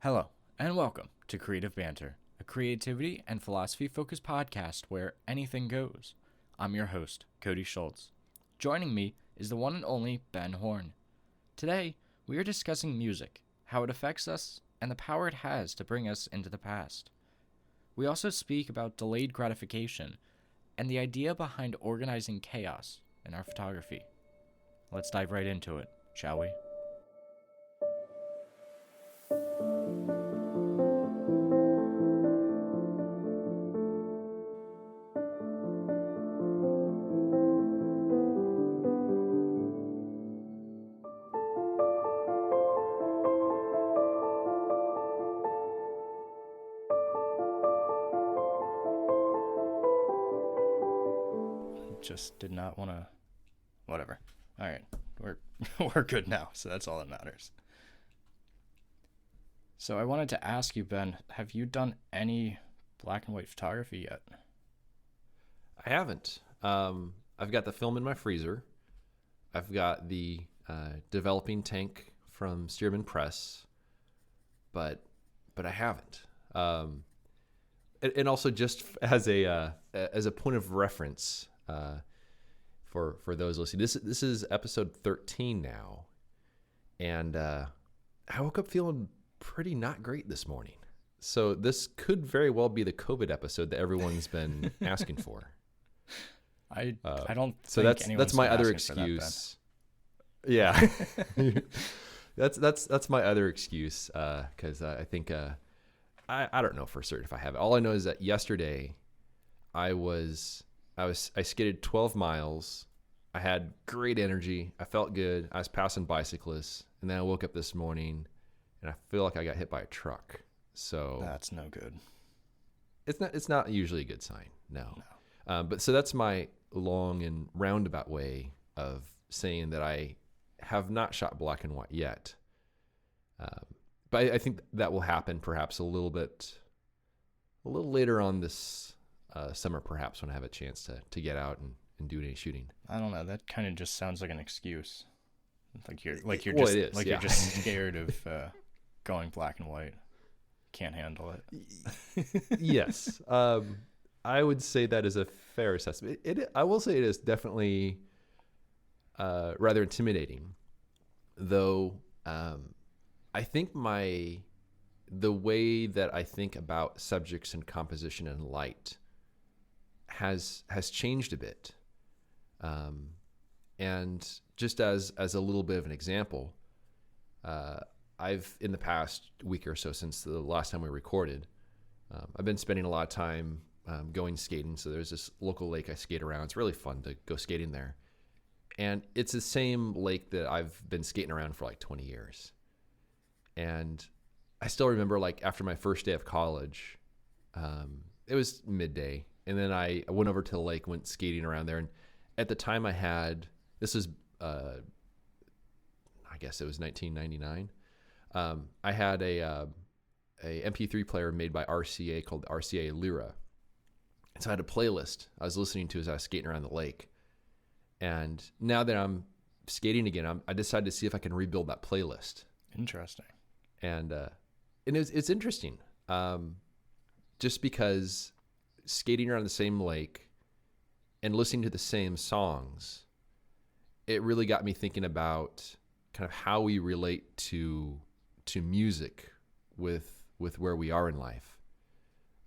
Hello, and welcome to Creative Banter, a creativity and philosophy focused podcast where anything goes. I'm your host, Cody Schultz. Joining me is the one and only Ben Horn. Today, we are discussing music, how it affects us, and the power it has to bring us into the past. We also speak about delayed gratification and the idea behind organizing chaos in our photography. Let's dive right into it, shall we? Just did not want to. Whatever. All right, we're good now, so that's all that matters. So I wanted to ask you, Ben, have you done any black and white photography yet? I haven't. I've got the film in my freezer. I've got the developing tank from Stearman Press, but I haven't. And also just as a point of reference for those listening, this is episode 13 now, and I woke up feeling pretty not great this morning. So this could very well be the COVID episode that everyone's been asking for. I don't. So think that's my been other asking for that, excuse. Yeah, that's my other excuse because I think I don't know for certain if I have it. All I know is that yesterday I skated 12 miles. I had great energy. I felt good. I was passing bicyclists, and then I woke up this morning, and I feel like I got hit by a truck. So That's no good. it's not usually a good sign. No. But so that's my long and roundabout way of saying that I have not shot black and white yet. But I think that will happen perhaps a little later on this summer, perhaps when I have a chance to get out and do any shooting. I don't know. That kind of just sounds like an excuse. You're Well, just it is, you're yeah. just scared of going black and white. Can't handle it. Yes. I would say that is a fair assessment. I will say it is definitely rather intimidating, though. I think the way that I think about subjects and composition and light has changed a bit. And just as a little bit of an example, I've in the past week or so since the last time we recorded, I've been spending a lot of time going skating. So there's this local lake I skate around. It's really fun to go skating there. And it's the same lake that I've been skating around for like 20 years. And I still remember, like, after my first day of college, it was midday, and then I went over to the lake, went skating around there. And at the time this was, I guess it was 1999. I had a MP3 player made by RCA called RCA Lyra. And so I had a playlist I was listening to as I was skating around the lake. And now that I'm skating again, I decided to see if I can rebuild that playlist. Interesting. And it's interesting, just because skating around the same lake and listening to the same songs, it really got me thinking about kind of how we relate to music with where we are in life.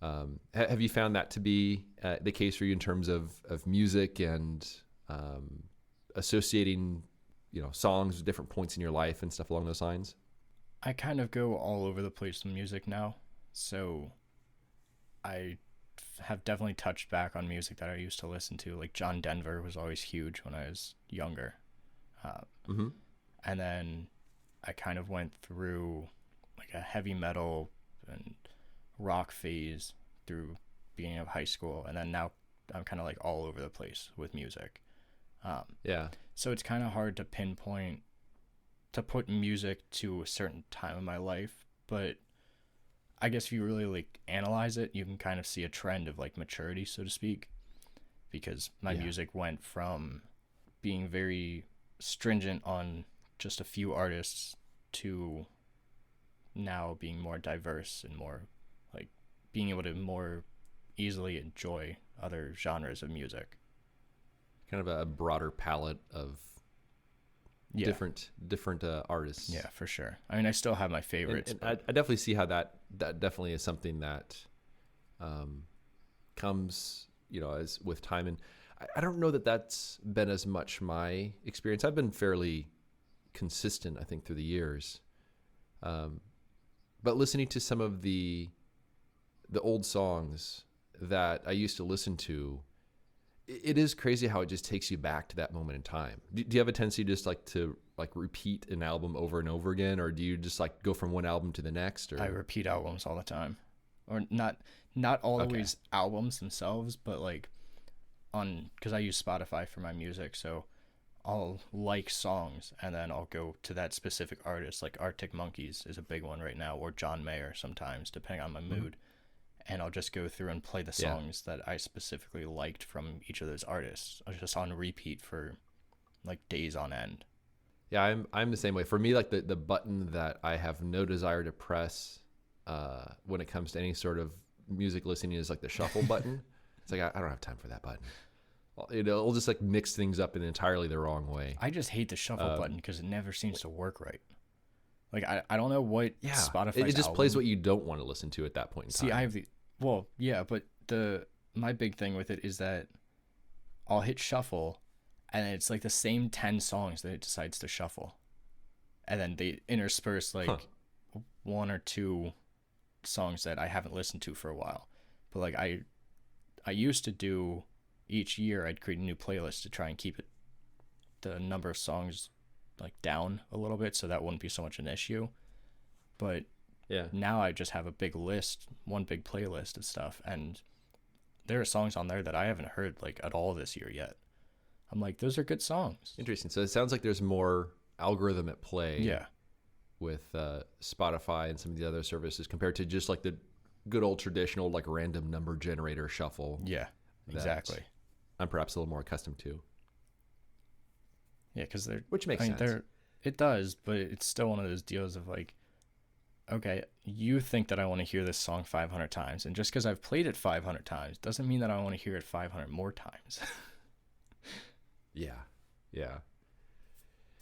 Have you found that to be the case for you in terms of music and associating, songs with different points in your life and stuff along those lines? I kind of go all over the place with music now, so I have definitely touched back on music that I used to listen to. Like John Denver was always huge when I was younger. Mm-hmm. And then I kind of went through like a heavy metal and rock phase through beginning of high school, and then now I'm kind of like all over the place with music. Yeah. So it's kind of hard to pinpoint, to put music to a certain time in my life, but I guess if you really like analyze it, you can kind of see a trend of like maturity, so to speak, because my music went from being very stringent on just a few artists to now being more diverse and more like being able to more easily enjoy other genres of music. Kind of a broader palette of Yeah. different artists. Yeah, for sure. I mean, I still have my favorites. And I definitely see how that definitely is something that comes, as with time. And I don't know that that's been as much my experience. I've been fairly consistent, I think, through the years. But listening to some of the old songs that I used to listen to, it is crazy how it just takes you back to that moment in time. Do you have a tendency just to repeat an album over and over again, or do you just go from one album to the next? Or I repeat albums all the time, or not always albums themselves, but because I use Spotify for my music, so I'll like songs and then I'll go to that specific artist. Like Arctic Monkeys is a big one right now, or John Mayer sometimes, depending on my mood. And I'll just go through and play the songs that I specifically liked from each of those artists. I was just on repeat for days on end. Yeah, I'm the same way. For me, the button that I have no desire to press when it comes to any sort of music listening is the shuffle button. It's I don't have time for that button. It'll just mix things up in entirely the wrong way. I just hate the shuffle button because it never seems to work right. I don't know what Spotify. It just plays what you don't want to listen to at that point in time. See, I have but my big thing with it is that I'll hit shuffle, and it's the same 10 songs that it decides to shuffle, and then they intersperse one or two songs that I haven't listened to for a while. But I used to do each year, I'd create a new playlist to try and keep the number of songs down a little bit, so that wouldn't be so much an issue. But now I just have a big list, one big playlist of stuff, and there are songs on there that I haven't heard at all this year yet. I'm those are good songs. Interesting. So it sounds like there's more algorithm at play. Yeah. With Spotify and some of the other services compared to just the good old traditional random number generator shuffle. Yeah, exactly. I'm perhaps a little more accustomed to. Yeah, because which makes sense. It does, but it's still one of those deals of okay, you think that I want to hear this song 500 times, and just because I've played it 500 times doesn't mean that I want to hear it 500 more times. Yeah.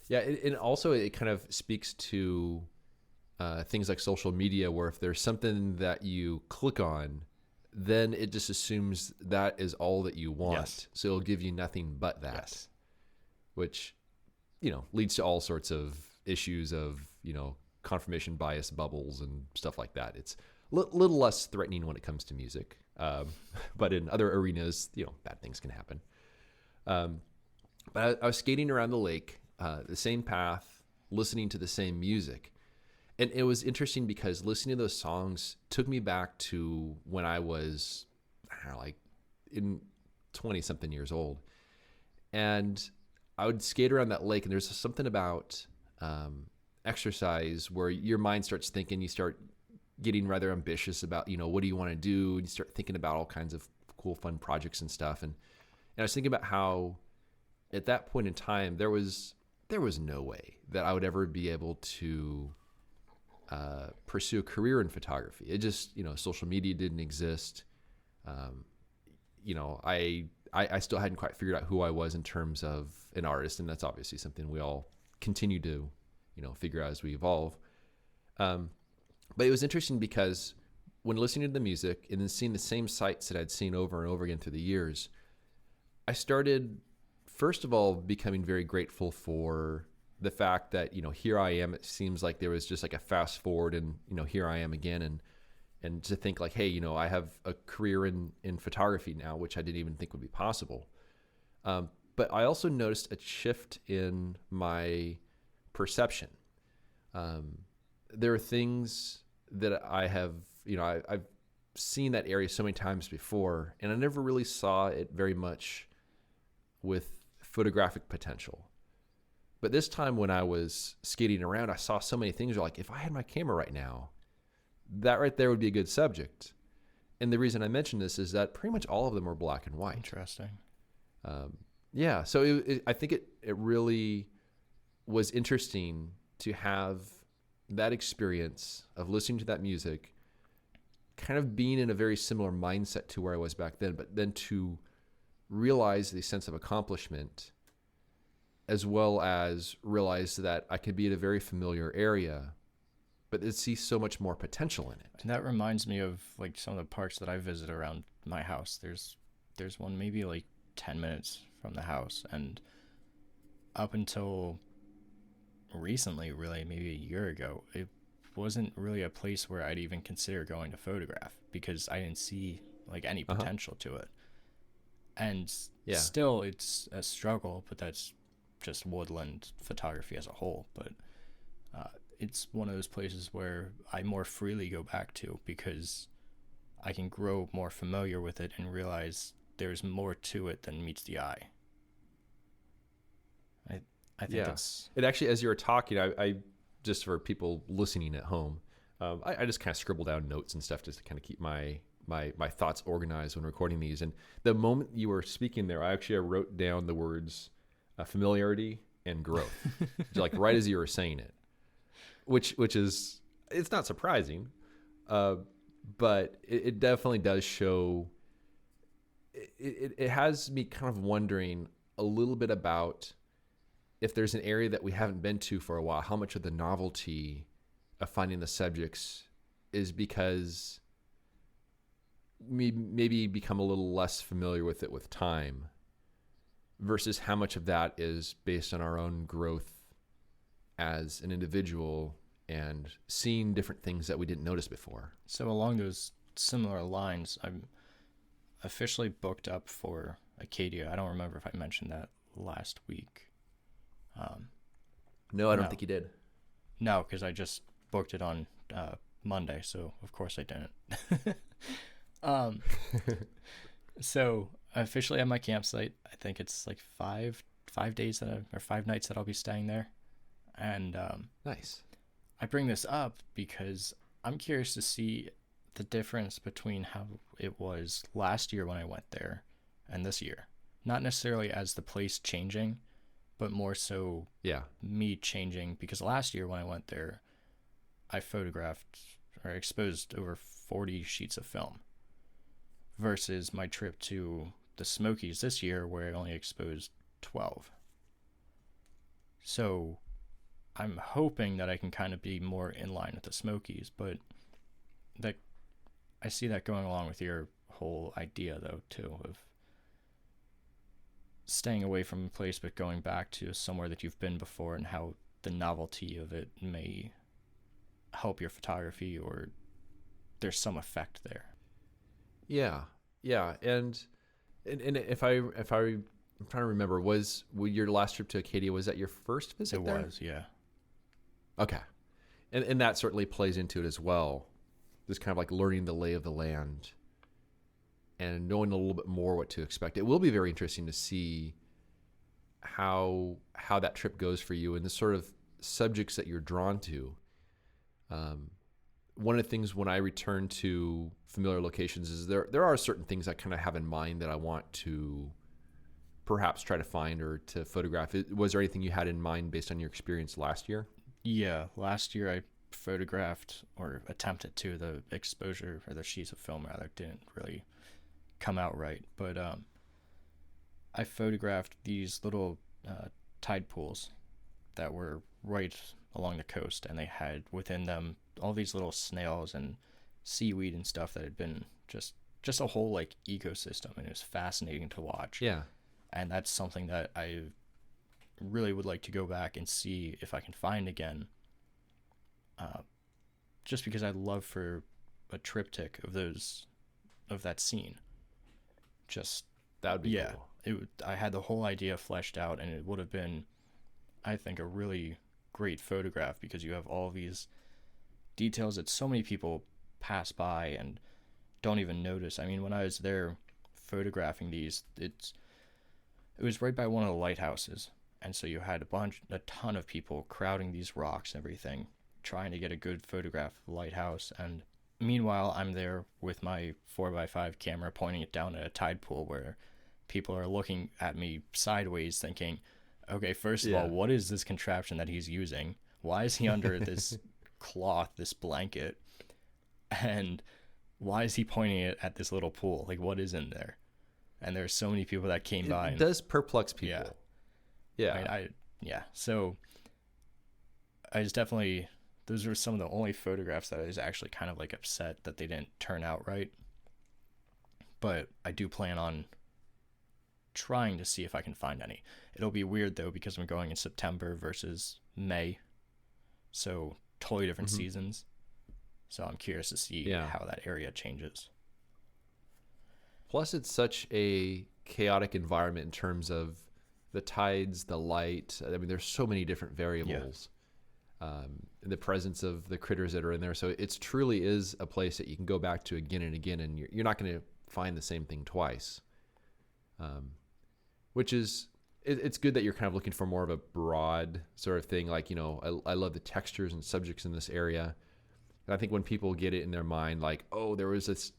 And also it kind of speaks to things like social media, where if there's something that you click on, then it just assumes that is all that you want. Yes. So it'll give you nothing but that. Yes. Which, leads to all sorts of issues of, confirmation bias bubbles and stuff like that. It's a little less threatening when it comes to music. But in other arenas, bad things can happen. But I was skating around the lake, the same path, listening to the same music. And it was interesting because listening to those songs took me back to when I was, in 20-something years old. And I would skate around that lake, and there's something about exercise where your mind starts thinking, you start getting rather ambitious about, what do you want to do? And you start thinking about all kinds of cool, fun projects and stuff. And I was thinking about how at that point in time, there was no way that I would ever be able to pursue a career in photography. It just, social media didn't exist. I still hadn't quite figured out who I was in terms of an artist, and that's obviously something we all continue to, figure out as we evolve. But it was interesting because when listening to the music and then seeing the same sights that I'd seen over and over again through the years, I started, first of all, becoming very grateful for the fact that, here I am. It seems like there was just a fast forward, and, here I am again. And to think hey, I have a career in photography now, which I didn't even think would be possible. But I also noticed a shift in my perception. There are things that I have, I've seen that area so many times before, and I never really saw it very much with photographic potential. But this time when I was skating around, I saw so many things where if I had my camera right now, that right there would be a good subject. And the reason I mention this is that pretty much all of them were black and white. Interesting. So I think it really was interesting to have, that experience of listening to that music, kind of being in a very similar mindset to where I was back then, but then to realize the sense of accomplishment, as well as realize that I could be in a very familiar area, but see so much more potential in it. And that reminds me of like some of the parks that I visit around my house. There's one maybe like 10 minutes from the house, and up until recently, really maybe a year ago, it wasn't really a place where I'd even consider going to photograph because I didn't see like any potential to it. And still it's a struggle, but that's just woodland photography as a whole. But it's one of those places where I more freely go back to because I can grow more familiar with it and realize there's more to it than meets the eye. I think it actually, as you were talking, I just for people listening at home, I just kind of scribble down notes and stuff just to kind of keep my thoughts organized when recording these. And the moment you were speaking there, I wrote down the words familiarity and growth, like right as you were saying it, which is, it's not surprising, but it definitely does show. It has me kind of wondering a little bit about if there's an area that we haven't been to for a while, how much of the novelty of finding the subjects is because we maybe become a little less familiar with it with time, versus how much of that is based on our own growth as an individual and seeing different things that we didn't notice before. So along those similar lines, I'm officially booked up for Acadia. I don't remember if I mentioned that last week. No, I don't think you did. No, because I just booked it on Monday, so of course I didn't. So I officially have my campsite. I think it's like 5 days or 5 nights that I'll be staying there. And nice. I bring this up because I'm curious to see the difference between how it was last year when I went there and this year. Not necessarily as the place changing, but more so me changing, because last year when I went there, I photographed or exposed over 40 sheets of film versus my trip to the Smokies this year where I only exposed 12. So I'm hoping that I can kind of be more in line with the Smokies, but that I see that going along with your whole idea though too, of staying away from a place but going back to somewhere that you've been before, and how the novelty of it may help your photography, or there's some effect there. Yeah. And if I'm trying to remember, was your last trip to Acadia, was that your first visit there? It was, yeah. Okay. And that certainly plays into it as well. Just kind of like learning the lay of the land and knowing a little bit more what to expect. It will be very interesting to see how that trip goes for you and the sort of subjects that you're drawn to. One of the things when I return to familiar locations is there are certain things I kind of have in mind that I want to perhaps try to find or to photograph. Was there anything you had in mind based on your experience last year? Yeah, last year I photographed, or attempted to, the exposure, or the sheets of film rather, didn't really come out right, but I photographed these little tide pools that were right along the coast, and they had within them all these little snails and seaweed and stuff that had been just a whole like ecosystem, and it was fascinating to watch. Yeah. And that's something that I really would like to go back and see if I can find again, just because I'd love for a triptych of that scene. Just that would be cool. I had the whole idea fleshed out, and it would have been, I think, a really great photograph, because you have all these details that so many people pass by and don't even notice. I mean, when I was there photographing these, it was right by one of the lighthouses, and so you had a ton of people crowding these rocks and everything, trying to get a good photograph of the lighthouse. And meanwhile, I'm there with my 4x5 camera pointing it down at a tide pool where people are looking at me sideways thinking, okay, first of all, what is this contraption that he's using? Why is he under this cloth, this blanket, and why is he pointing it at this little pool? Like, what is in there? And there's so many people that came by. It does perplex people. Yeah. Yeah. So I just definitely, those were some of the only photographs that I was actually kind of like upset that they didn't turn out right. But I do plan on trying to see if I can find any. It'll be weird though, because I'm going in September versus May. So totally different seasons. So I'm curious to see how that area changes. Plus, it's such a chaotic environment in terms of the tides, the light. I mean, there's so many different variables. The presence of the critters that are in there. So it truly is a place that you can go back to again and again, and you're not going to find the same thing twice. Which is, it's good that you're kind of looking for more of a broad sort of thing. Like, you know, I love the textures and subjects in this area. And I think when people get it in their mind, like, oh, there was this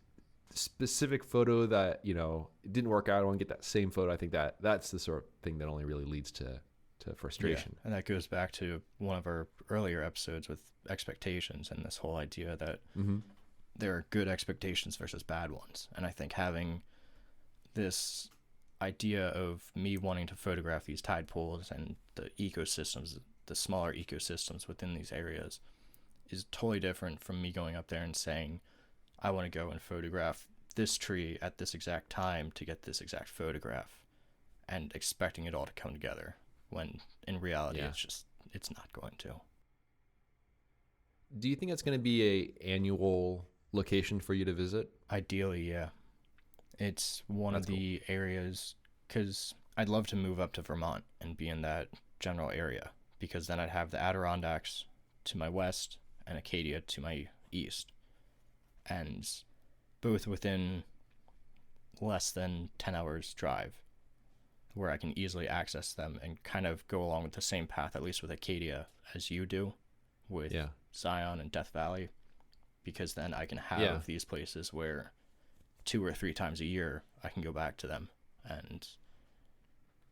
specific photo that, you know, it didn't work out, I want to get that same photo. I think that's the sort of thing that only really leads to frustration. Yeah. And that goes back to one of our earlier episodes with expectations and this whole idea that there are good expectations versus bad ones. And I think having this idea of me wanting to photograph these tide pools and the ecosystems, the smaller ecosystems within these areas, is totally different from me going up there and saying, I want to go and photograph this tree at this exact time to get this exact photograph, and expecting it all to come together, when in reality it's not going to. Do you think it's going to be a annual location for you to visit? Ideally, yeah. It's one of the areas, because I'd love to move up to Vermont and be in that general area, because then I'd have the Adirondacks to my west and Acadia to my east, and both within less than 10 hours drive, where I can easily access them and kind of go along with the same path, at least with Acadia, as you do with Zion and Death Valley, because then I can have these places where 2 or 3 times a year I can go back to them and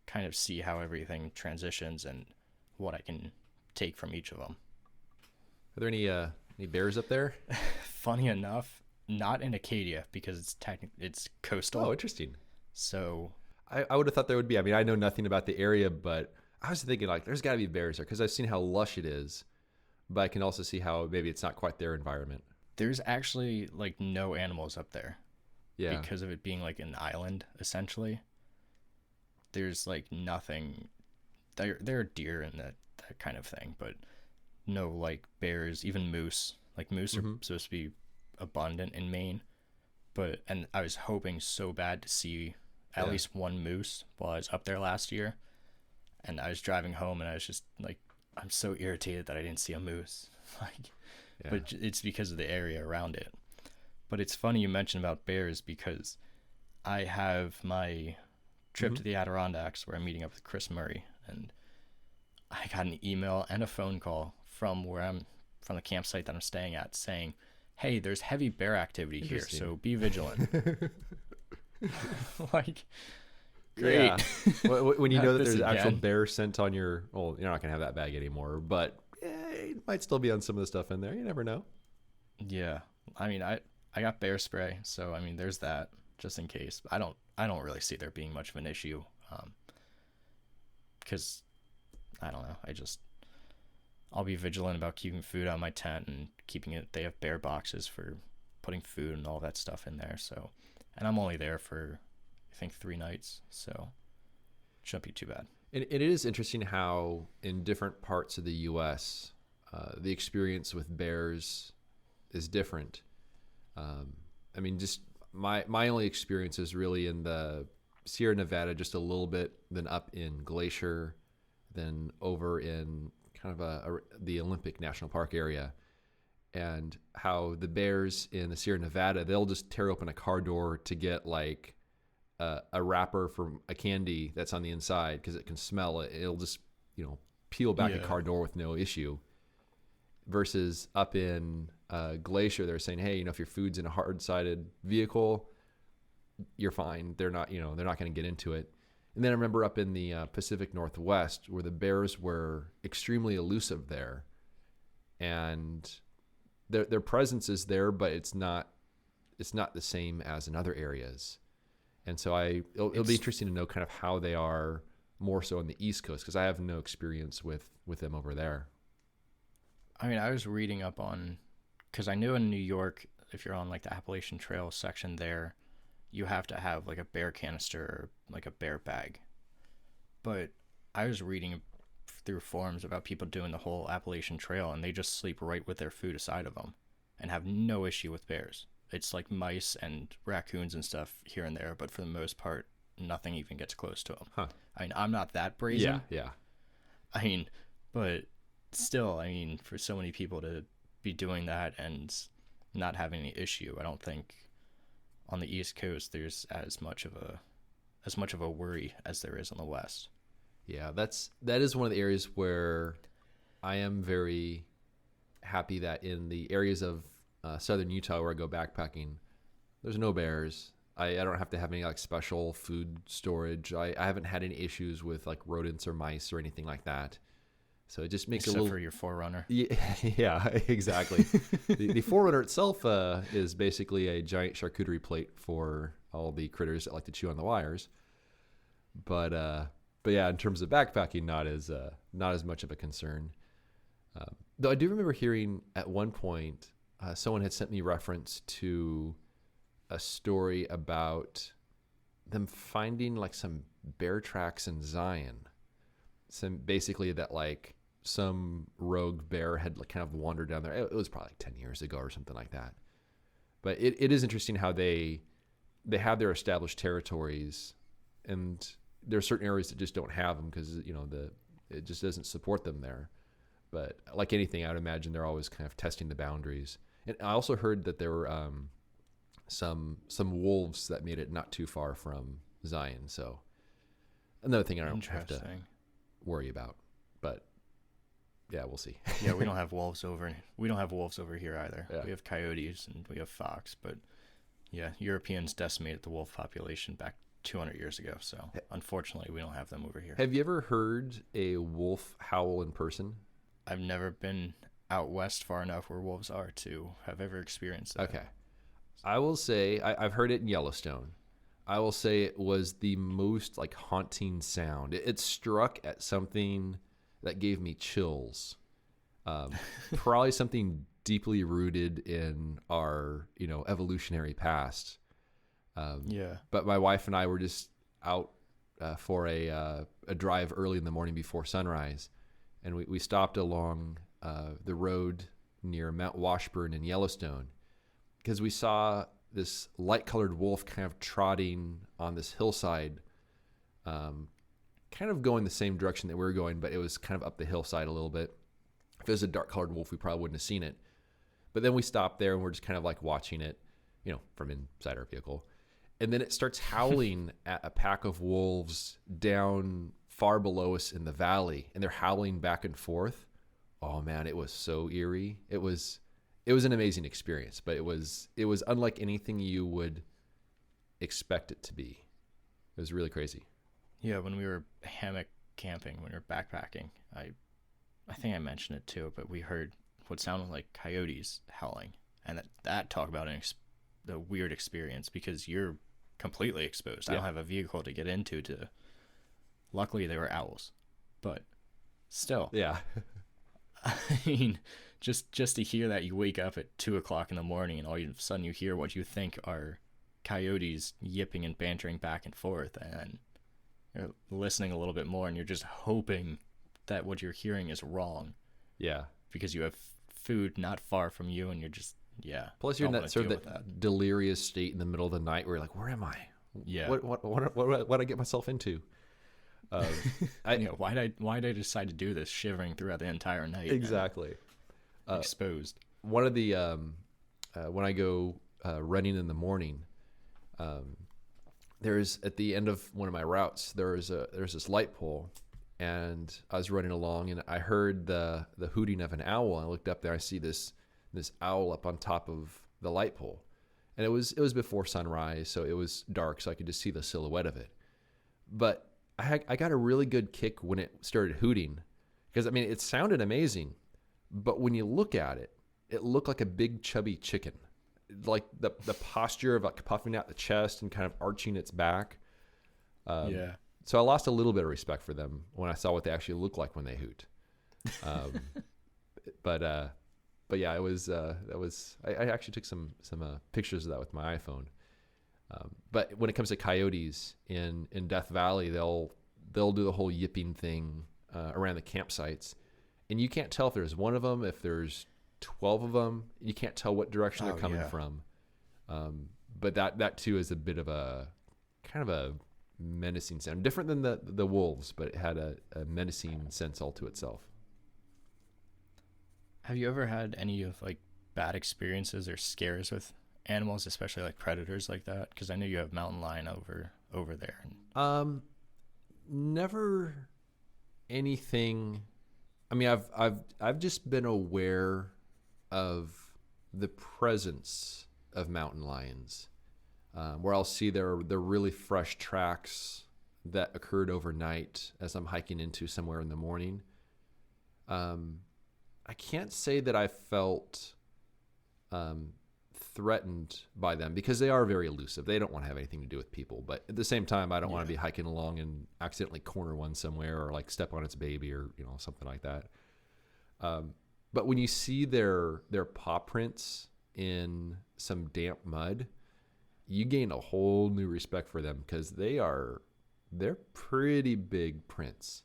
kind of see how everything transitions and what I can take from each of them. Are there any bears up there? Funny enough, not in Acadia, because it's coastal. Oh, interesting. So I would have thought there would be. I mean, I know nothing about the area, but I was thinking, like, there's got to be bears there, because I've seen how lush it is, but I can also see how maybe it's not quite their environment. There's actually like no animals up there. Yeah. Because of it being like an island, essentially. There's like nothing. There are deer and that kind of thing, but no like bears, even moose. Like moose are supposed to be abundant in Maine, and I was hoping so bad to see at least one moose while I was up there last year, and I was driving home and I was just like, I'm so irritated that I didn't see a moose. But it's because of the area around it. But it's funny you mentioned about bears, because I have my trip to the Adirondacks where I'm meeting up with Chris Murray, and I got an email and a phone call from from the campsite that I'm staying at, saying, hey, there's heavy bear activity here, so be vigilant. Like, great. Yeah. When you know that there's actual bear scent on your, well, you're not going to have that bag anymore, but it might still be on some of the stuff in there. You never know. Yeah. I mean, I got bear spray, so I mean, there's that, just in case. I don't really see there being much of an issue, because I don't know. I'll be vigilant about keeping food out of my tent and keeping it. They have bear boxes for putting food and all that stuff in there. So, and I'm only there for, I think, 3 nights, so it shouldn't be too bad. And it is interesting how in different parts of the U.S., the experience with bears is different. I mean, just my only experience is really in the Sierra Nevada, just a little bit, then up in Glacier, then over in kind of the Olympic National Park area, and how the bears in the Sierra Nevada, they'll just tear open a car door to get like a wrapper from a candy that's on the inside because it can smell it. It'll just, peel back a car door with no issue. Versus up in Glacier, they're saying, hey, if your food's in a hard-sided vehicle, you're fine. They're not going to get into it. And then I remember up in the Pacific Northwest where the bears were extremely elusive there. And their presence is there, but it's not the same as in other areas. And so it'll be interesting to know kind of how they are more so on the East Coast, because I have no experience with them over there. I mean, I was reading up on, because I knew in New York, if you're on like the Appalachian Trail section there, you have to have like a bear canister or like a bear bag. But I was reading through forums about people doing the whole Appalachian Trail, and they just sleep right with their food aside of them and have no issue with bears. It's like mice and raccoons and stuff here and there, but for the most part, nothing even gets close to them. Huh. I mean, I'm not that brazen. Yeah. I mean, but still, I mean, for so many people to be doing that and not having any issue, I don't think on the East Coast there's as much of a worry as there is on the West. Yeah, that is one of the areas where I am very happy that in the areas of southern Utah where I go backpacking, there's no bears. I don't have to have any like special food storage. I haven't had any issues with like rodents or mice or anything like that. So it just makes Except a little for your Forerunner. Yeah, exactly. the Forerunner itself is basically a giant charcuterie plate for all the critters that like to chew on the wires. But yeah, in terms of backpacking, not as much of a concern. Though I do remember hearing at one point someone had sent me reference to a story about them finding like some bear tracks in Zion. Basically that like some rogue bear had like kind of wandered down there. It was probably like 10 years ago or something like that. But it is interesting how they have their established territories, and there are certain areas that just don't have them because it just doesn't support them there. But like anything, I would imagine they're always kind of testing the boundaries. And I also heard that there were some wolves that made it not too far from Zion. So another thing I don't have to worry about. But yeah, we'll see. Yeah, we don't have wolves over here either. Yeah. We have coyotes and we have fox, but yeah, Europeans decimated the wolf population back 200 years ago. So unfortunately, we don't have them over here. Have you ever heard a wolf howl in person? I've never been out west far enough where wolves are to have ever experienced that. Okay. I will say I've heard it in Yellowstone. I will say it was the most like haunting sound. It struck at something that gave me chills. Probably something deeply rooted in our, evolutionary past. Yeah. But my wife and I were just out for a drive early in the morning before sunrise, and we stopped along the road near Mount Washburn in Yellowstone because we saw this light-colored wolf kind of trotting on this hillside, kind of going the same direction that we were going, but it was kind of up the hillside a little bit. If it was a dark-colored wolf, we probably wouldn't have seen it. But then we stopped there and we're just kind of like watching it, from inside our vehicle. And then it starts howling at a pack of wolves down far below us in the valley, and they're howling back and forth. Oh man, it was so eerie. It was an amazing experience, but it was unlike anything you would expect it to be. It was really crazy. Yeah, when we were hammock camping, when we were backpacking, I think I mentioned it too, but we heard what sounded like coyotes howling, and that talk about the weird experience because you're completely exposed. Yeah. I don't have a vehicle to get into. Luckily, they were owls, but still. Yeah. I mean, just to hear that, you wake up at 2:00 in the morning and all of a sudden you hear what you think are coyotes yipping and bantering back and forth, and you're listening a little bit more and you're just hoping that what you're hearing is wrong. Yeah. Because you have food not far from you and you're just, yeah. Plus you're in that sort of that delirious state in the middle of the night where you're like, where am I? Yeah. What did I get myself into? Why did I decide to do this, shivering throughout the entire night? Exactly. Exposed. One of the when I go running in the morning, there's at the end of one of my routes there's this light pole, and I was running along and I heard the hooting of an owl. And I looked up there, I see this owl up on top of the light pole, and it was before sunrise, so it was dark, so I could just see the silhouette of it. But I got a really good kick when it started hooting, because it sounded amazing, but when you look at it, it looked like a big chubby chicken, like the posture of like puffing out the chest and kind of arching its back. Yeah. So I lost a little bit of respect for them when I saw what they actually look like when they hoot. But yeah, it was I actually took some pictures of that with my iPhone. But when it comes to coyotes in Death Valley, they'll do the whole yipping thing around the campsites, and you can't tell if there's one of them, if there's 12 of them. You can't tell what direction they're coming from. But that too is a bit of a kind of a menacing sound, different than the wolves, but it had a menacing sense all to itself. Have you ever had any of like bad experiences or scares with animals, especially like predators like that? Because I know you have mountain lion over there. Never anything. I mean, I've just been aware of the presence of mountain lions, where I'll see their really fresh tracks that occurred overnight as I'm hiking into somewhere in the morning. I can't say that I felt threatened by them, because they are very elusive. They don't want to have anything to do with people. But at the same time, I don't want to be hiking along and accidentally corner one somewhere, or like step on its baby, or something like that. But when you see their paw prints in some damp mud, you gain a whole new respect for them, because they're pretty big prints.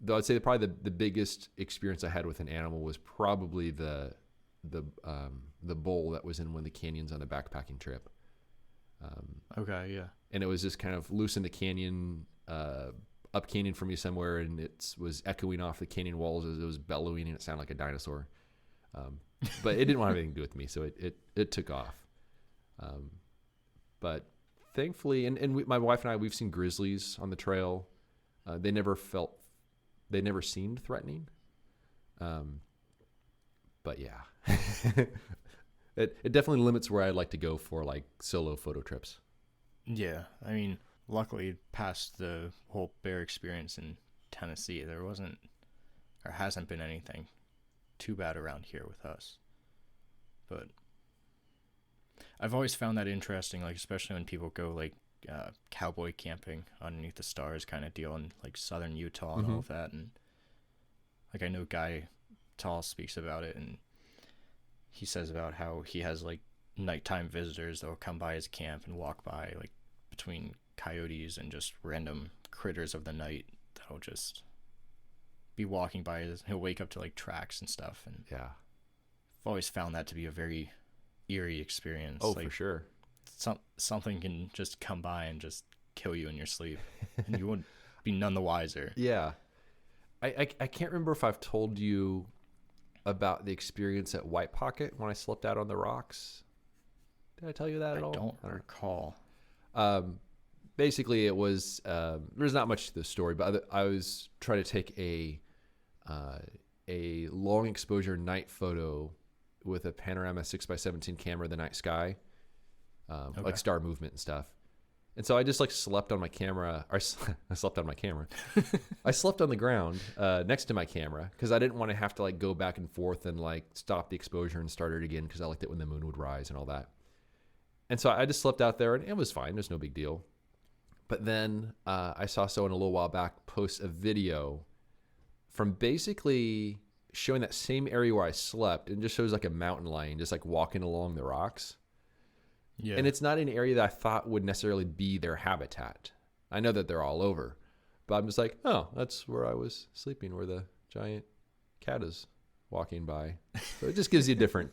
Though I'd say probably the biggest experience I had with an animal was probably the bull that was in one of the canyons on a backpacking trip. And it was just kind of loose in the canyon, up canyon from me somewhere, and it was echoing off the canyon walls as it was bellowing, and it sounded like a dinosaur. But it didn't want to have anything to do with me, so it took off. But thankfully, and my wife and I, we've seen grizzlies on the trail. They never seemed threatening. But yeah, it definitely limits where I'd like to go for like solo photo trips. Yeah. I mean, luckily past the whole bear experience in Tennessee, there hasn't been anything too bad around here with us. But I've always found that interesting, like especially when people go like cowboy camping underneath the stars kind of deal in like southern Utah and all of that. And like I know Guy Tall speaks about it, and he says about how he has like nighttime visitors that will come by his camp and walk by like between coyotes and just random critters of the night that'll just be walking by. He'll wake up to like tracks and stuff, and yeah, I've always found that to be a very eerie experience. Oh, like, for sure. Something can just come by and just kill you in your sleep, and you wouldn't be none the wiser. Yeah. I can't remember if I've told you about the experience at White Pocket when I slept out on the rocks. Did I tell you that at all? I don't recall. Basically, it was there's not much to the story, but I was trying to take a long exposure night photo with a panorama 6x17 camera of the night sky, like star movement and stuff. And so I just like slept on my camera. I slept on my camera. I slept on the ground next to my camera, because I didn't want to have to like go back and forth and like stop the exposure and start it again, because I liked it when the moon would rise and all that. And so I just slept out there, and it was fine. There's no big deal. But then I saw someone a little while back post a video from basically showing that same area where I slept, and just shows like a mountain lion just like walking along the rocks. Yeah. And it's not an area that I thought would necessarily be their habitat. I know that they're all over, but I'm just like, oh, that's where I was sleeping, where the giant cat is walking by. So it just gives you a different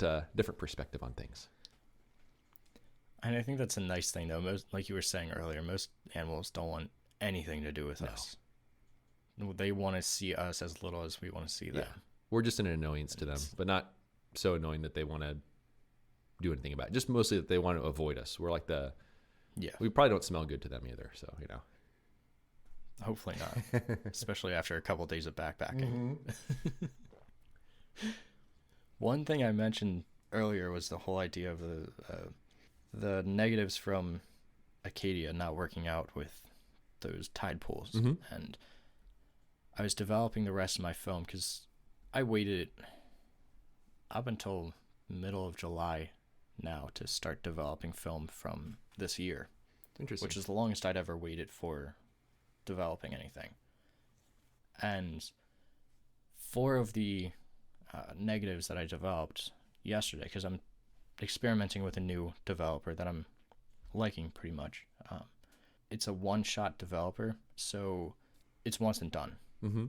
perspective on things. And I think that's a nice thing, though. Most, like you were saying earlier, most animals don't want anything to do with us. They want to see us as little as we want to see them. Yeah. We're just an annoyance to them, but not so annoying that they want to do anything about it. Just mostly that they want to avoid us. We're like we probably don't smell good to them either. So, Hopefully not, especially after a couple of days of backpacking. Mm-hmm. One thing I mentioned earlier was the whole idea of the negatives from Acadia not working out with those tide pools. Mm-hmm. And I was developing the rest of my film, because I waited up until middle of July now to start developing film from this year, Interesting. which is the longest I'd ever waited for developing anything. And 4 of the negatives that I developed yesterday, because I'm experimenting with a new developer that I'm liking pretty much. It's a one-shot developer, so it's once and done. Mm-hmm.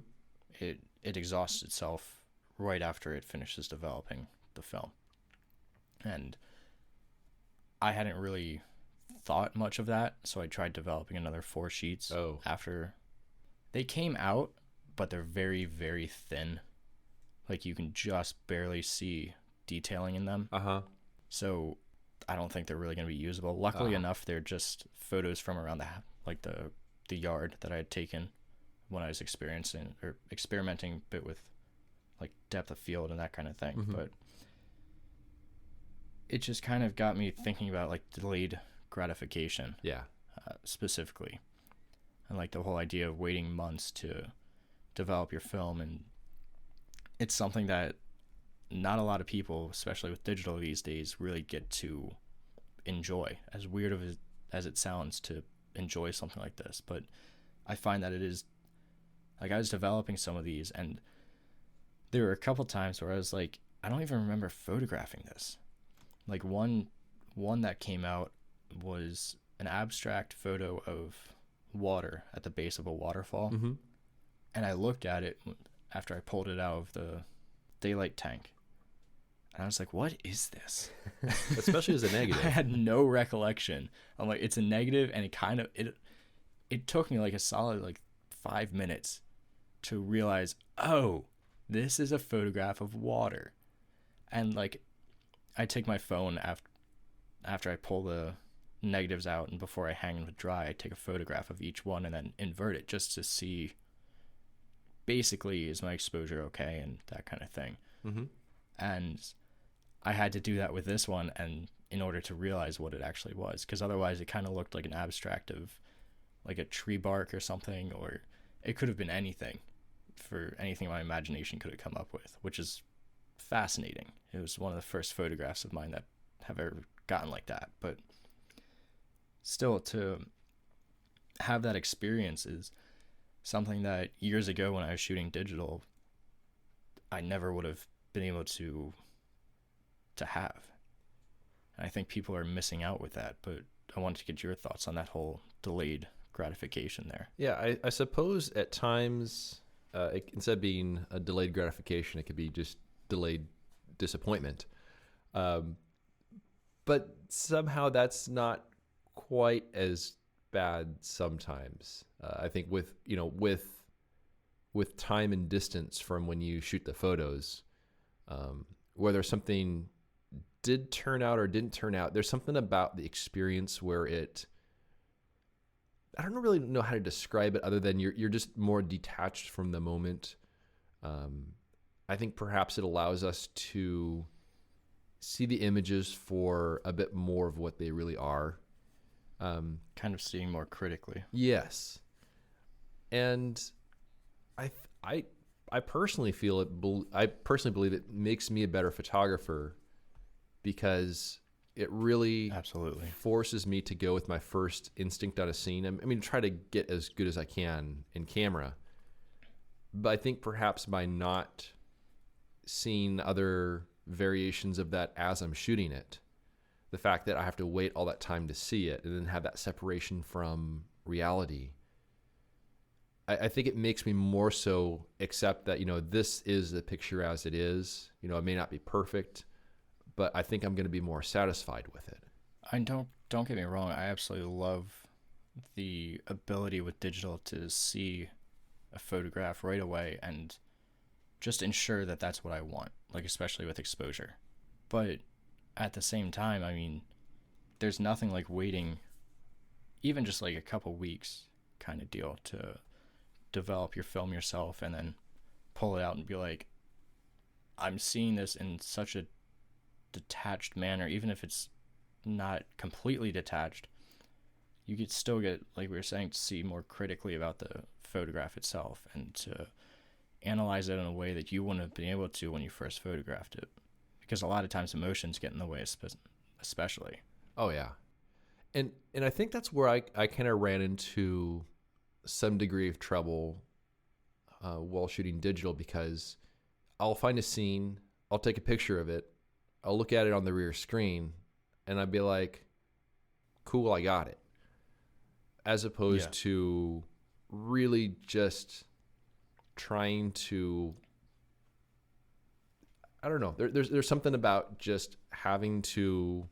It exhausts itself right after it finishes developing the film. And I hadn't really thought much of that, so I tried developing another 4 sheets after. They came out, but they're very, very thin. Like, you can just barely see detailing in them. Uh-huh. So I don't think they're really going to be usable. Luckily enough, they're just photos from around the yard that I had taken when I was experimenting a bit with like depth of field and that kind of thing. Mm-hmm. But it just kind of got me thinking about like delayed gratification. Yeah. Specifically, and like the whole idea of waiting months to develop your film. And it's something that not a lot of people, especially with digital these days, really get to enjoy, as weird as it sounds to enjoy something like this. But I find that it is, like, I was developing some of these, and there were a couple times where I was like, I don't even remember photographing this. Like, one that came out was an abstract photo of water at the base of a waterfall. Mm-hmm. And I looked at it after I pulled it out of the daylight tank, and I was like, what is this? Especially as a negative. I had no recollection. I'm like, it's a negative, and it took me like a solid like 5 minutes to realize, oh, this is a photograph of water. And like, I take my phone after I pull the negatives out, and before I hang them to dry, I take a photograph of each one and then invert it just to see, basically, is my exposure okay, and that kind of thing. Mm-hmm. And I had to do that with this one, and in order to realize what it actually was, because otherwise it kind of looked like an abstract of like a tree bark or something, or it could have been anything, for anything my imagination could have come up with, which is fascinating. It was one of the first photographs of mine that have ever gotten like that. But still, to have that experience is something that years ago when I was shooting digital, I never would have been able to have. And I think people are missing out with that, but I wanted to get your thoughts on that whole delayed gratification there. Yeah, I suppose at times, instead of being a delayed gratification, it could be just delayed disappointment. But somehow that's not quite as bad sometimes. I think with time and distance from when you shoot the photos, whether something did turn out or didn't turn out, there's something about the experience where I don't really know how to describe it other than you're just more detached from the moment. I think perhaps it allows us to see the images for a bit more of what they really are. Kind of seeing more critically. Yes. And I personally feel it. I personally believe it makes me a better photographer, because it really absolutely forces me to go with my first instinct on a scene. I mean, try to get as good as I can in camera. But I think perhaps by not seeing other variations of that as I'm shooting it, the fact that I have to wait all that time to see it and then have that separation from reality, I think it makes me more so accept that, this is the picture as it is. It may not be perfect, but I think I'm going to be more satisfied with it. I don't get me wrong. I absolutely love the ability with digital to see a photograph right away and just ensure that that's what I want, like especially with exposure. But at the same time, I mean, there's nothing like waiting even just like a couple weeks kind of deal to develop your film yourself and then pull it out and be like, I'm seeing this in such a detached manner. Even if it's not completely detached, you could still get, like we were saying, to see more critically about the photograph itself and to analyze it in a way that you wouldn't have been able to when you first photographed it. because a lot of times emotions get in the way, especially. Oh yeah. And I think that's where I kind of ran into some degree of trouble while shooting digital, because I'll find a scene, I'll take a picture of it, I'll look at it on the rear screen, and I'd be like, cool, I got it. As opposed to really just trying to, I don't know, there's something about just having to,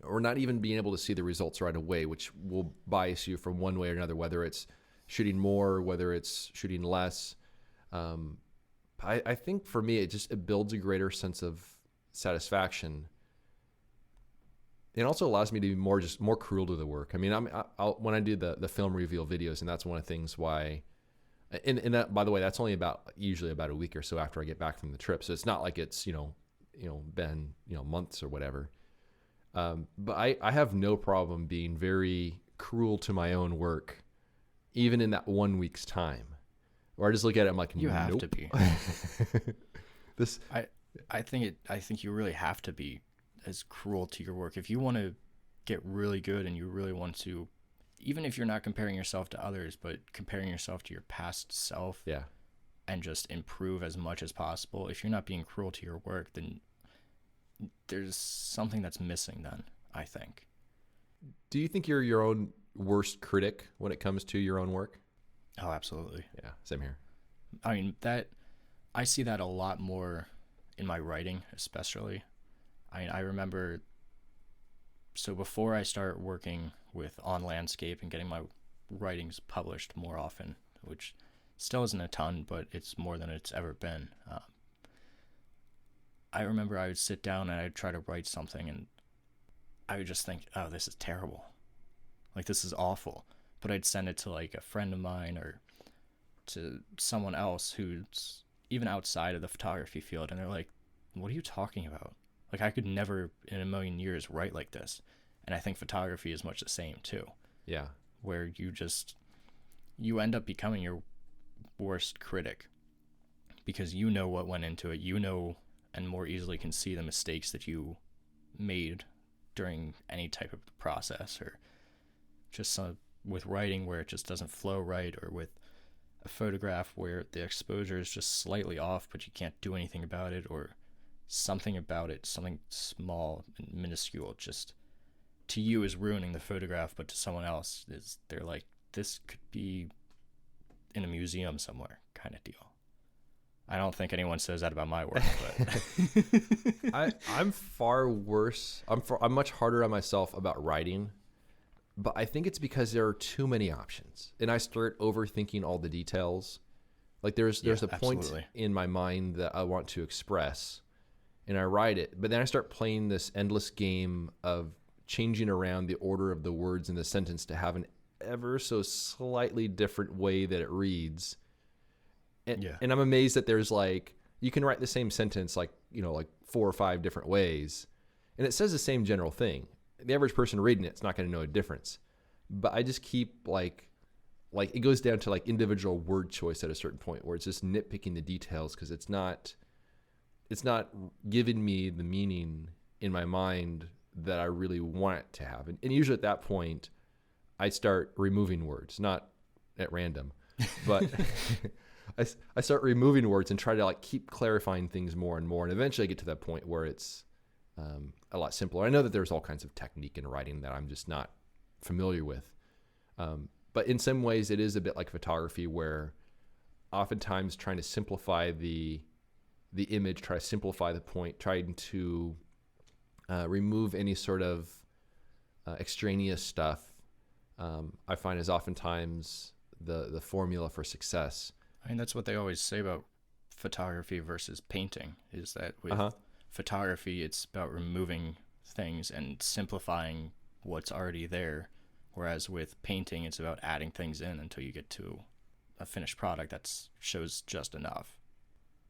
or not even being able to see the results right away, which will bias you from one way or another, whether it's shooting more, whether it's shooting less. I think for me, it builds a greater sense of satisfaction. It also allows me to be more cruel to the work. I mean, when I do the film reveal videos, and that's one of the things why, and that, by the way, that's only usually about a week or so after I get back from the trip. So it's not like it's, been, months or whatever. But I have no problem being very cruel to my own work, even in that 1 week's time, where I just look at it, I'm like, you have nope. to be. I think you really have to be as cruel to your work if you want to get really good, and you really want to, even if you're not comparing yourself to others, but comparing yourself to your past self. Yeah. And just improve as much as possible. If you're not being cruel to your work, then there's something that's missing then, I think. Do you think you're your own worst critic when it comes to your own work? Oh, absolutely. Yeah, same here. I mean, I see that a lot more in my writing, especially. I mean, I remember, so before I start working on landscape and getting my writings published more often, which still isn't a ton, but it's more than it's ever been. I remember I would sit down and I'd try to write something, and I would just think, oh, this is terrible. Like, this is awful. But I'd send it to, like, a friend of mine or to someone else who's even outside of the photography field, and they're like, what are you talking about? Like, I could never in a million years write like this. And I think photography is much the same, too. Yeah. Where you end up becoming your worst critic, because you know what went into it, and more easily can see the mistakes that you made during any type of process, or just with writing where it just doesn't flow right, or with a photograph where the exposure is just slightly off but you can't do anything about it, or something about it, something small and minuscule, just to you is ruining the photograph, but to someone else they're like, this could be in a museum somewhere, kind of deal. I don't think anyone says that about my work, but I'm far worse. I'm much harder on myself about writing, but I think it's because there are too many options, and I start overthinking all the details. Like there's a point absolutely. in my mind that I want to express, and I write it, but then I start playing this endless game of changing around the order of the words in the sentence to have an ever so slightly different way that it reads. And I'm amazed that there's like, you can write the same sentence like 4 or 5 different ways, and it says the same general thing. The average person reading it's not going to know a difference. But I just keep like it goes down to like individual word choice at a certain point where it's just nitpicking the details, because it's not giving me the meaning in my mind that I really want it to have. And usually at that point, I start removing words, not at random, but I start removing words and try to like keep clarifying things more and more. And eventually I get to that point where it's a lot simpler. I know that there's all kinds of technique in writing that I'm just not familiar with. But in some ways it is a bit like photography, where oftentimes trying to simplify the image, try to simplify the point, trying to remove any sort of extraneous stuff, I find is oftentimes the formula for success. I mean, that's what they always say about photography versus painting, is that with photography, it's about removing things and simplifying what's already there. Whereas with painting, it's about adding things in until you get to a finished product that shows just enough.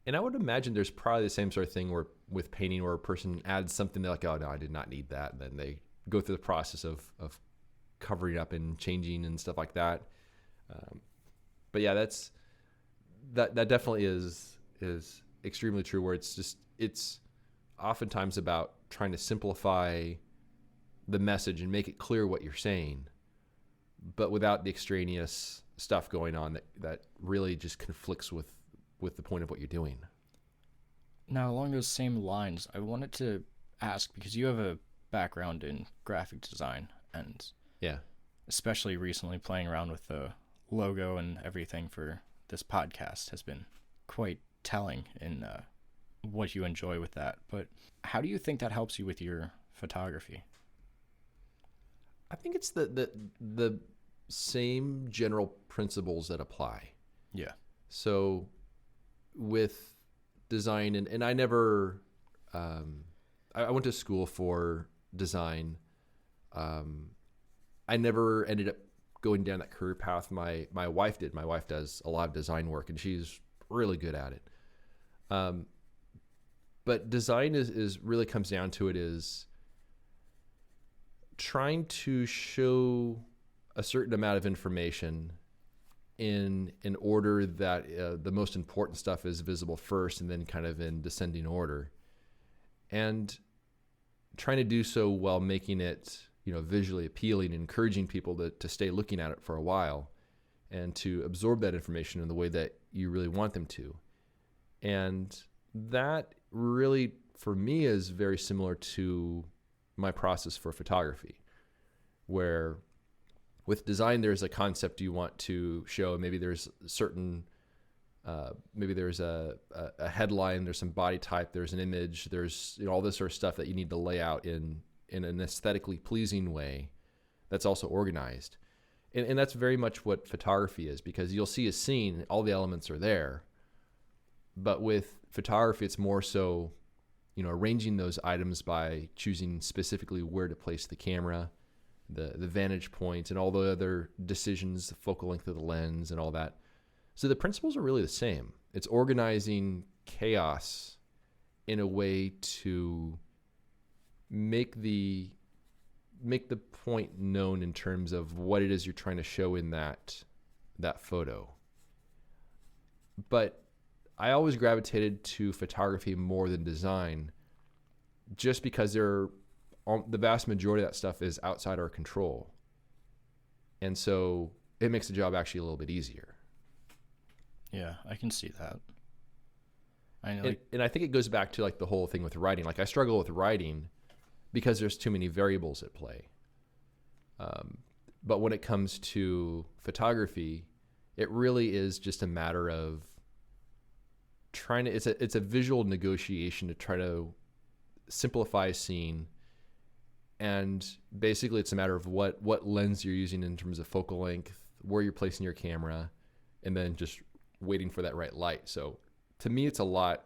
And I would imagine there's probably the same sort of thing where with painting, where a person adds something, they're like, oh no, I did not need that. And then they go through the process of covering up and changing and stuff like that. But yeah, that definitely is extremely true, where it's oftentimes about trying to simplify the message and make it clear what you're saying, but without the extraneous stuff going on that really just conflicts with the point of what you're doing. Now, along those same lines, I wanted to ask, because you have a background in graphic design, and Yeah. especially recently playing around with the logo and everything for this podcast has been quite telling in what you enjoy with that. But how do you think that helps you with your photography? I think it's the same general principles that apply. Yeah. So with design, and I never, I went to school for design. I never ended up going down that career path. My wife did. My wife does a lot of design work, and she's really good at it. But design is really comes down to it is trying to show a certain amount of information in order that the most important stuff is visible first, and then kind of in descending order, and trying to do so while making it, visually appealing, encouraging people to stay looking at it for a while and to absorb that information in the way that you really want them to. And that really, for me, is very similar to my process for photography, where with design, there's a concept you want to show. Maybe there's certain, maybe there's a headline, there's some body type, there's an image, there's all this sort of stuff that you need to lay out in an aesthetically pleasing way that's also organized. And that's very much what photography is, because you'll see a scene, all the elements are there. But with photography, it's more so, arranging those items by choosing specifically where to place the camera, the vantage point, and all the other decisions, the focal length of the lens and all that. So the principles are really the same. It's organizing chaos in a way to make the point known in terms of what it is you're trying to show in that photo. But I always gravitated to photography more than design, just because the vast majority of that stuff is outside our control. And so it makes the job actually a little bit easier. Yeah, I can see that. And I think it goes back to the whole thing with writing. I struggle with writing because there's too many variables at play. But when it comes to photography, it really is just a matter of trying to, it's a visual negotiation to try to simplify a scene. And basically it's a matter of what lens you're using in terms of focal length, where you're placing your camera, and then just waiting for that right light. So to me, it's a lot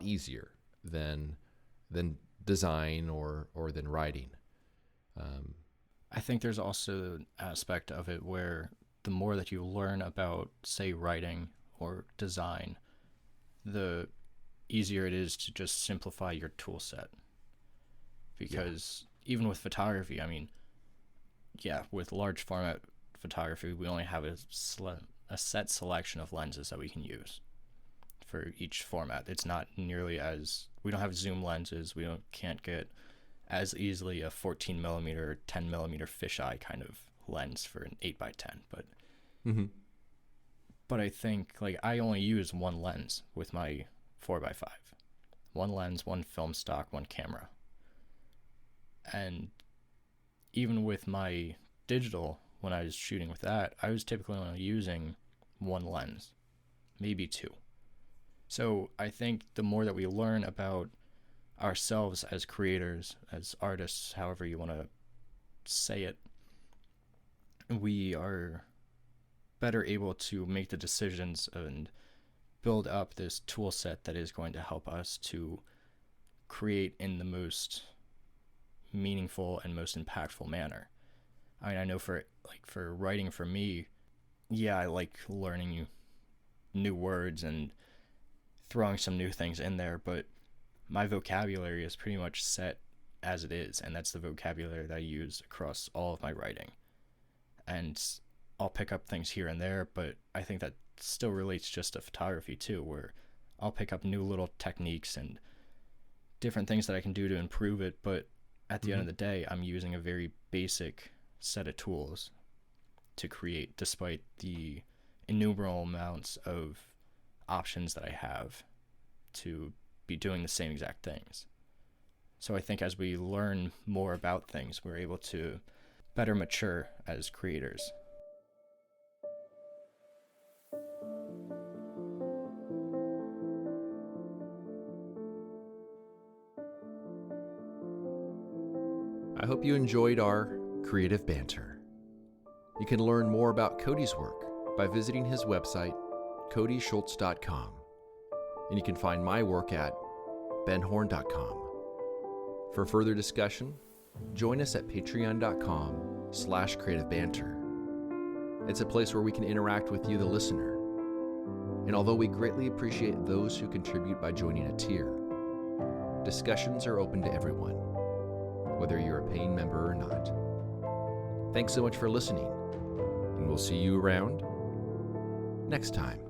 easier than design or than writing. I think there's also an aspect of it where the more that you learn about, say, writing or design, the easier it is to just simplify your tool set. Because even with photography, with large format photography, we only have a set selection of lenses that we can use for each format. It's not nearly as, we don't have zoom lenses. Can't get as easily a 14 millimeter or 10 millimeter fisheye kind of lens for an 8x10. But I think I only use one lens with my 4x5. One lens, one film stock, one camera. And even with my digital, when I was shooting with that, I was typically only using one lens, maybe two. So I think the more that we learn about ourselves as creators, as artists, however you want to say it, we are better able to make the decisions and build up this tool set that is going to help us to create in the most meaningful and most impactful manner. I know for writing for me, I like learning new words and throwing some new things in there, but my vocabulary is pretty much set as it is, and that's the vocabulary that I use across all of my writing. And I'll pick up things here and there, but I think that still relates just to photography too, where I'll pick up new little techniques and different things that I can do to improve it, but at the end Mm-hmm. of the day, I'm using a very basic set of tools to create, despite the innumerable amounts of options that I have to be doing the same exact things. So I think as we learn more about things, we're able to better mature as creators. I hope you enjoyed our creative banter. You can learn more about Cody's work by visiting his website, codyschultz.com. And you can find my work at benhorn.com. For further discussion, join us at patreon.com/creativebanter. It's a place where we can interact with you, the listener. And although we greatly appreciate those who contribute by joining a tier, discussions are open to everyone, whether you're a paying member or not. Thanks so much for listening, and we'll see you around next time.